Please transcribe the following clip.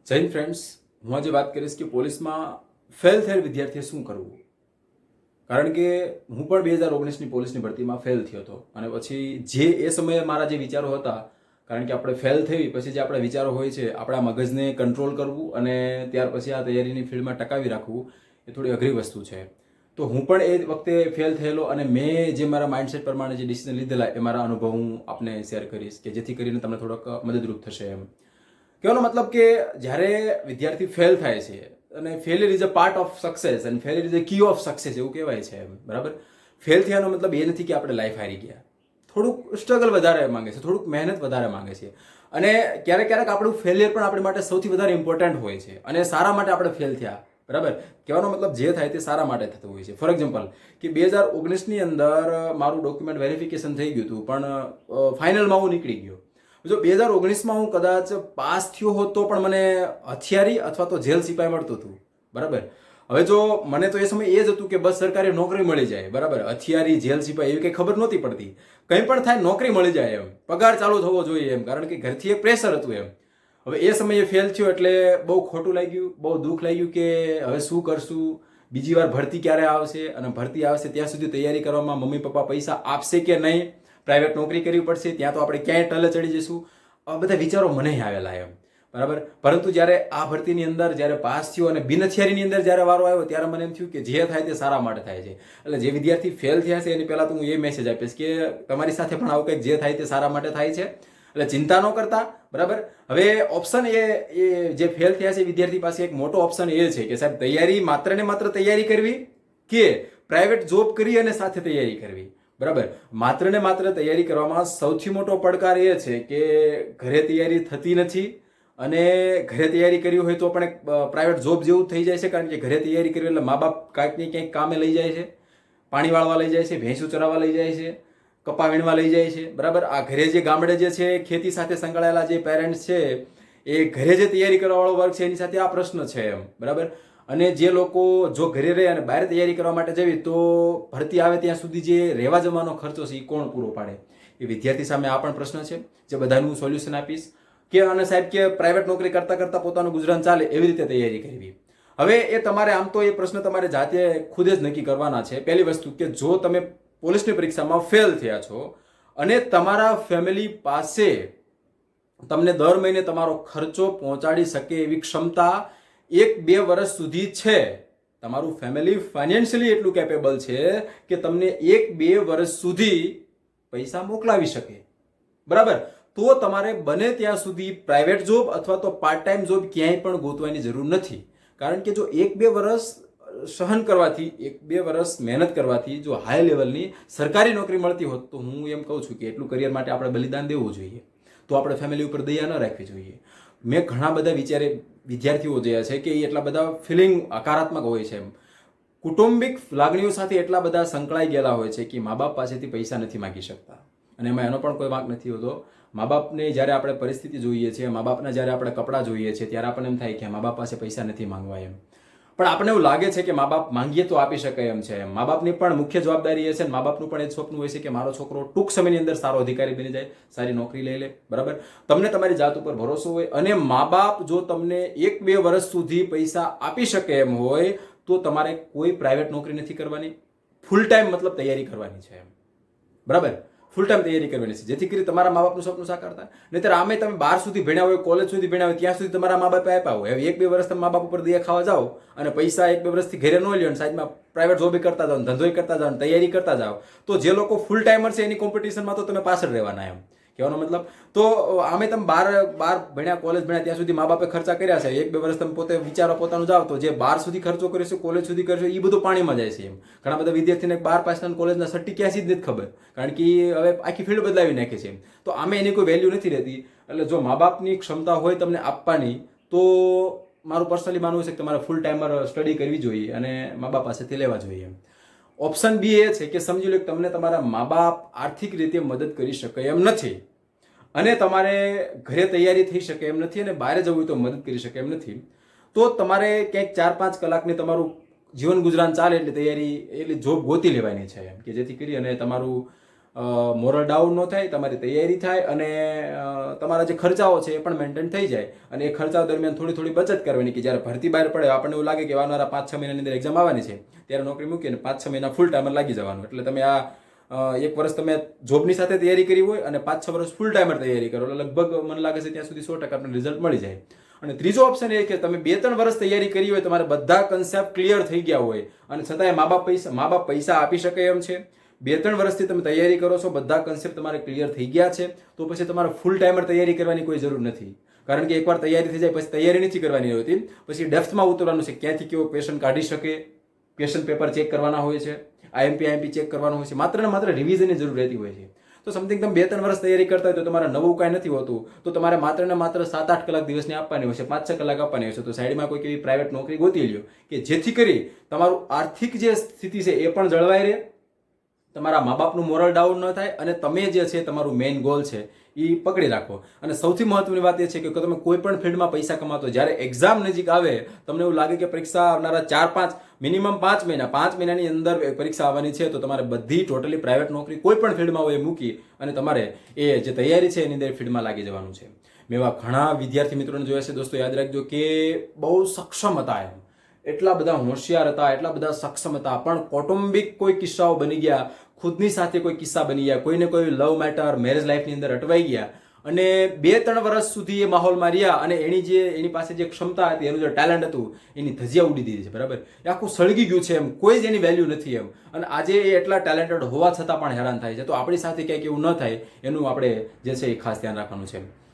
જય હિન્દ ફ્રેન્ડ્સ, હું આજે વાત કરીશ કે પોલીસમાં ફેલ થયેલ વિદ્યાર્થીએ શું કરવું. કારણ કે હું પણ 2019ની પોલીસની ભરતીમાં ફેલ થયો હતો અને પછી જે એ સમયે મારા જે વિચારો હતા, કારણ કે આપણે ફેલ થઈ પછી જે આપણા વિચારો હોય છે, આપણા મગજને કંટ્રોલ કરવું અને ત્યાર પછી આ તૈયારીની ફિલ્ડમાં ટકાવી રાખવું એ થોડી અઘરી વસ્તુ છે. તો હું પણ એ વખતે ફેલ થયેલો અને મેં જે મારા માઇન્ડસેટ પ્રમાણે જે ડિસિઝન લીધેલા એ મારા અનુભવ હું આપને શેર કરીશ કે જેથી કરીને તમને થોડોક મદદરૂપ થશે. કહેવાનો મતલબ કે જ્યારે વિદ્યાર્થી ફેલ થાય છે અને failure is a part of success અને failure is a key of success એવું કહેવાય છે, બરાબર. ફેલ થયાનો મતલબ એ નથી કે આપણે લાઈફ હારી ગયા. થોડુંક સ્ટ્રગલ વધારે માંગે છે, થોડુંક મહેનત વધારે માંગે છે અને ક્યારેક ક્યારેક આપણું ફેલિયર પણ આપણી માટે સૌથી વધારે ઇમ્પોર્ટન્ટ હોય છે અને સારા માટે આપણે ફેલ થયા, બરાબર. કહેવાનો મતલબ જે થાય તે સારા માટે થતું હોય છે. ફોર એક્ઝામ્પલ કે 2019ની અંદર મારું ડોક્યુમેન્ટ વેરિફિકેશન થઈ ગયું હતું પણ ફાઇનલમાં હું નીકળી ગયો. જો 2019માં હું કદાચ પાસ થયો હોત તો પણ મને હથિયારી અથવા તો જેલ સિપાઈ મળતું હતું, બરાબર. હવે જો મને તો એ સમય એ જ હતું કે બસ સરકારી નોકરી મળી જાય, બરાબર. હથિયારી જેલ સિપાઈ એવી કંઈ ખબર નહોતી પડતી. કંઈ પણ થાય નોકરી મળી જાય એમ, પગાર ચાલુ થવો જોઈએ એમ, કારણ કે ઘરથી એક પ્રેશર હતું એમ. હવે એ સમયે ફેલ થયો એટલે બહુ ખોટું લાગ્યું, બહુ દુઃખ લાગ્યું કે હવે શું કરશું, બીજી વાર ભરતી ક્યારે આવશે અને ભરતી આવશે ત્યાં સુધી તૈયારી કરવામાં મમ્મી પપ્પા પૈસા આપશે કે નહીં, પ્રાઇવેટ નોકરી કરવી પડશે, ત્યાં તો આપણે ક્યાંય ટલે ચડી જઈશું. આ બધા વિચારો મને આવેલા એમ, બરાબર. પરંતુ જ્યારે આ ભરતીની અંદર જ્યારે પાસ થયો અને બિન હથિયારીની અંદર જ્યારે વારો આવ્યો ત્યારે મને એમ થયું કે જે થાય તે સારા માટે થાય છે. એટલે જે વિદ્યાર્થી ફેલ થયા છે એની પહેલાં તો હું એ મેસેજ આપીશ કે તમારી સાથે પણ આવું કંઈક જે થાય તે સારા માટે થાય છે, એટલે ચિંતા ન કરતા, બરાબર. હવે ઓપ્શન એ જે ફેલ થયા છે વિદ્યાર્થી પાસે એક મોટો ઓપ્શન એ છે કે સાહેબ તૈયારી માત્ર ને માત્ર તૈયારી કરવી કે પ્રાઇવેટ જોબ કરી અને સાથે તૈયારી કરવી, બરાબર. માત્ર ને માત્ર તૈયારી કરવામાં સૌથી મોટો પડકાર એ છે કે ઘરે તૈયારી થતી નથી અને ઘરે તૈયારી કરી હોય તો પણ પ્રાઇવેટ જોબ જેવું થઈ જાય છે, કારણ કે ઘરે તૈયારી કરી એટલે મા બાપ કાંઈક ને ક્યાંક કામે લઈ જાય છે, પાણી વાળવા લઈ જાય છે, ભેંસું ચરાવવા લઈ જાય છે, કપા વીણવા લઈ જાય છે, બરાબર. આ ઘરે જે ગામડે જે છે ખેતી સાથે સંકળાયેલા જે પેરેન્ટ્સ છે એ ઘરે જે તૈયારી કરવાવાળો વર્ગ છે એની સાથે આ પ્રશ્ન છે એમ, બરાબર. અને જે લોકો જો ઘરે રહે અને બહાર તૈયારી કરવા માટે જવી તો ભરતી આવે ત્યાં સુધી જે રહેવા જવાનો ખર્ચો છે એ કોણ પૂરો પાડે? એ વિદ્યાર્થી સામે આ પણ પ્રશ્ન છે જે બધાનું સોલ્યુશન આપીશ કે અને સાહેબ કે પ્રાઇવેટ નોકરી કરતાં કરતાં પોતાનું ગુજરાન ચાલે એવી રીતે તૈયારી કરવી. હવે એ તમારે આમ તો એ પ્રશ્ન તમારે જાતે ખુદ જ નક્કી કરવાના છે. પહેલી વસ્તુ કે જો તમે પોલીસની પરીક્ષામાં ફેલ થયા છો અને તમારા ફેમિલી પાસે તમને દર મહિને તમારો ખર્ચો પહોંચાડી શકે એવી ક્ષમતા 1-2 વર્ષ સુધી છે, તમારું ફેમિલી ફાઇનાન્શિયલી એટલું કેપેબલ છે કે તમને 1-2 વર્ષ સુધી પૈસા મોકલાવી શકે, બરાબર. તો તમારે બને ત્યાં સુધી પ્રાઇવેટ જોબ અથવા તો પાર્ટ ટાઈમ જોબ ક્યાંય પણ ગોતવાની જરૂર નથી. કારણ કે જો 1-2 વર્ષ સહન કરવાથી, 1-2 વર્ષ મહેનત કરવાથી જો હાઈ લેવલની સરકારી નોકરી મળતી હોત તો હું એમ કહું છું કે એટલું કરિયર માટે આપણે બલિદાન દેવું જોઈએ. તો આપણે ફેમિલી ઉપર દયા ન રાખવી જોઈએ. મેં ઘણા બધા વિદ્યાર્થીઓ જોયા છે કે એ એટલા બધા ફિલિંગ હકારાત્મક હોય છે, કુટુંબિક લાગણીઓ સાથે એટલા બધા સંકળાઈ ગયેલા હોય છે કે મા બાપ પાસેથી પૈસા નથી માગી શકતા અને એમાં એનો પણ કોઈ વાંક નથી હોતો. મા બાપને જ્યારે આપણે પરિસ્થિતિ જોઈએ છીએ, મા બાપના જ્યારે આપણે કપડાં જોઈએ છીએ ત્યારે આપણને એમ થાય કે મા બાપ પાસે પૈસા નથી માંગવા એમ, પણ આપણને એવું લાગે છે કે મા બાપ માંગીએ તો આપી શકાય એમ છે. મા બાપની પણ મુખ્ય જવાબદારી એ છે, મા બાપનું પણ એ જ સ્વપ્ન હોય છે કે મારો છોકરો ટૂંક સમયની અંદર સારો અધિકારી બની જાય, સારી નોકરી લઈ લે, બરાબર. તમને તમારી જાત ઉપર ભરોસો હોય અને મા બાપ જો તમને 1-2 વર્ષ સુધી પૈસા આપી શકે એમ હોય તો તમારે કોઈ પ્રાઇવેટ નોકરી નથી કરવાની, ફૂલ ટાઈમ મતલબ તૈયારી કરવાની છે એમ, બરાબર. ફૂલ ટાઈમ તૈયારી કરવાની છે જેથી કરી તમારા મા બાપનું સપનું સાકાર થાય. નહીંતર આમે તમે 12 સુધી ભણ્યા હોય, કોલેજ સુધી ભણ્યા હોય, ત્યાં સુધી તમારા મા બાપે આપ્યા હોય. હવે 1-2 વર્ષ તમે મા બાપ ઉપર દયા ખાવા જાઓ અને પૈસા 1-2 વર્ષથી ઘરે ન લ્યો અને સાઈડમાં પ્રાઇવેટ જોબ કરતા જાઓ, ધંધો કરતા જાઓ, તૈયારી કરતા જાઓ, તો જે લોકો ફૂલ ટાઈમર છે એની કોમ્પિટિશનમાં તો તમે પાછળ રહેવાના એમ, કહેવાનો મતલબ. તો આમે તમે 12 ભણ્યા, કોલેજ ભણ્યા ત્યાં સુધી મા બાપે ખર્ચા કર્યા છે, 1-2 વર્ષ તમે પોતે વિચારો પોતાનું જાઓ તો જે 12 સુધી ખર્ચો કરીશું, કોલેજ સુધી કરશો એ બધું પાણીમાં જાય છે એમ. ઘણા બધા વિદ્યાર્થીને 12 પાસના કોલેજના સર્ટી ક્યાંથી જ નથી ખબર, કારણ કે હવે આખી ફિલ્ડ બદલાવી નાખે છે. તો આમે એની કોઈ વેલ્યુ નથી રહેતી. એટલે જો મા બાપની ક્ષમતા હોય તમને આપવાની તો મારું પર્સનલી માનવું છે કે તમારે ફૂલ ટાઈમર સ્ટડી કરવી જોઈએ અને મા બાપ પાસેથી લેવા જોઈએ. ઓપ્શન બી એ છે કે સમજી લો કે તમને તમારા મા બાપ આર્થિક રીતે મદદ કરી શકે એમ નથી અને તમારે ઘરે તૈયારી થઈ શકે એમ નથી અને બહાર જવું હોય તો મદદ કરી શકે એમ નથી, તો તમારે ક્યાંક 4-5 કલાકની તમારું જીવન ગુજરાન ચાલે એટલે તૈયારી એટલે જોબ ગોતી લેવાની છે એમ, કે જેથી કરી અને તમારું મોરલ ડાઉન ન થાય, તમારી તૈયારી થાય અને તમારા જે ખર્ચાઓ છે એ પણ મેન્ટેન થઈ જાય. અને એ ખર્ચાઓ દરમિયાન થોડી થોડી બચત કરવાની કે જ્યારે ભરતી બહાર પડે આપણને એવું લાગે કે આવનારા 5-6 મહિનાની અંદર એક્ઝામ આવવાની છે, ત્યારે નોકરી મૂકીને 5-6 મહિના ફૂલ ટાઈમર લાગી જવાનું. એટલે તમે આ એક વર્ષ તમે જોબની સાથે તૈયારી કરી હોય અને 5-6 વર્ષ ફૂલ ટાઈમર તૈયારી કરો એટલે લગભગ મને લાગે છે ત્યાં સુધી 100% આપણને રિઝલ્ટ મળી જાય. અને ત્રીજો ઓપ્શન એ કે તમે 2-3 વર્ષ તૈયારી કરી હોય, તમારે બધા કન્સેપ્ટ ક્લિયર થઈ ગયા હોય અને છતાંય મા બાપ પૈસા આપી શકે એમ છે. 2-3 વર્ષથી તમે તૈયારી કરો છો, બધા કન્સેપ્ટ તમારે ક્લિયર થઈ ગયા છે, તો પછી તમારે ફૂલ ટાઈમર તૈયારી કરવાની કોઈ જરૂર નથી. કારણ કે એકવાર તૈયારી થઈ જાય પછી તૈયારી નથી કરવાની હોતી, પછી ડેપ્થમાં ઉતરવાનું છે. ક્યાંથી કેવો ક્વેશ્ચન કાઢી શકે, ક્વેશ્ચન પેપર ચેક કરવાના હોય છે, આઈએમપી ચેક કરવાનું હોય છે, માત્ર ને માત્ર રિવિઝનની જરૂર રહેતી હોય છે. તો સમથિંગ તમે 2-3 વર્ષ તૈયારી કરતા હોય તો તમારે નવું કાંઈ નથી હોતું, તો તમારે માત્ર ને માત્ર 7-8 કલાક દિવસની આપવાની હોય છે, 5-6 કલાક આપવાની હોય છે. તો સાઈડમાં કોઈ એવી પ્રાઇવેટ નોકરી ગોતી લ્યો કે જેથી કરી તમારું આર્થિક જે સ્થિતિ છે એ પણ જળવાઈ રહે, તમારા મા બાપનું મોરલ ડાઉન ન થાય અને તમે જે છે તમારું મેઇન ગોલ છે એ પકડી રાખો. અને સૌથી મહત્વની વાત એ છે કે તમે કોઈ પણ ફિલ્ડમાં પૈસા કમાતો, જ્યારે એક્ઝામ નજીક આવે, તમને એવું લાગે કે પરીક્ષા આવનારા 4-5 મિનિમમ 5 મહિનાની અંદર પરીક્ષા આવવાની છે, તો તમારે બધી ટોટલી પ્રાઇવેટ નોકરી કોઈ પણ ફિલ્ડમાં હોય એ મૂકી અને તમારે એ જે તૈયારી છે એની અંદર ફિલ્ડમાં લાગી જવાનું છે. મેં એવા ઘણા વિદ્યાર્થી મિત્રોને જોયા છે દોસ્તો. યાદ રાખજો કે બહુ સક્ષમ હતા, એમ એટલા બધા હોશિયાર હતા, એટલા બધા સક્ષમ હતા, પણ કૌટુંબિક કોઈ કિસ્સાઓ બની ગયા, ખુદની સાથે કોઈ કિસ્સા બની ગયા, કોઈને કોઈ લવ મેટર મેરેજ લાઈફની અંદર અટવાઈ ગયા અને 2-3 વર્ષ સુધી એ માહોલમાં રહ્યા અને એની પાસે જે ક્ષમતા હતી, એનું જે ટેલેન્ટ હતું, એની ધજિયા ઉડી દીધી છે. બરાબર, એ આખું સળગી ગયું છે, એમ કોઈ જ એની વેલ્યુ નથી એમ. અને આજે એ એટલા ટેલેન્ટેડ હોવા છતાં પણ હેરાન થાય છે. તો આપણી સાથે ક્યાંક એવું ન થાય એનું આપણે જે છે એ ખાસ ધ્યાન રાખવાનું છે.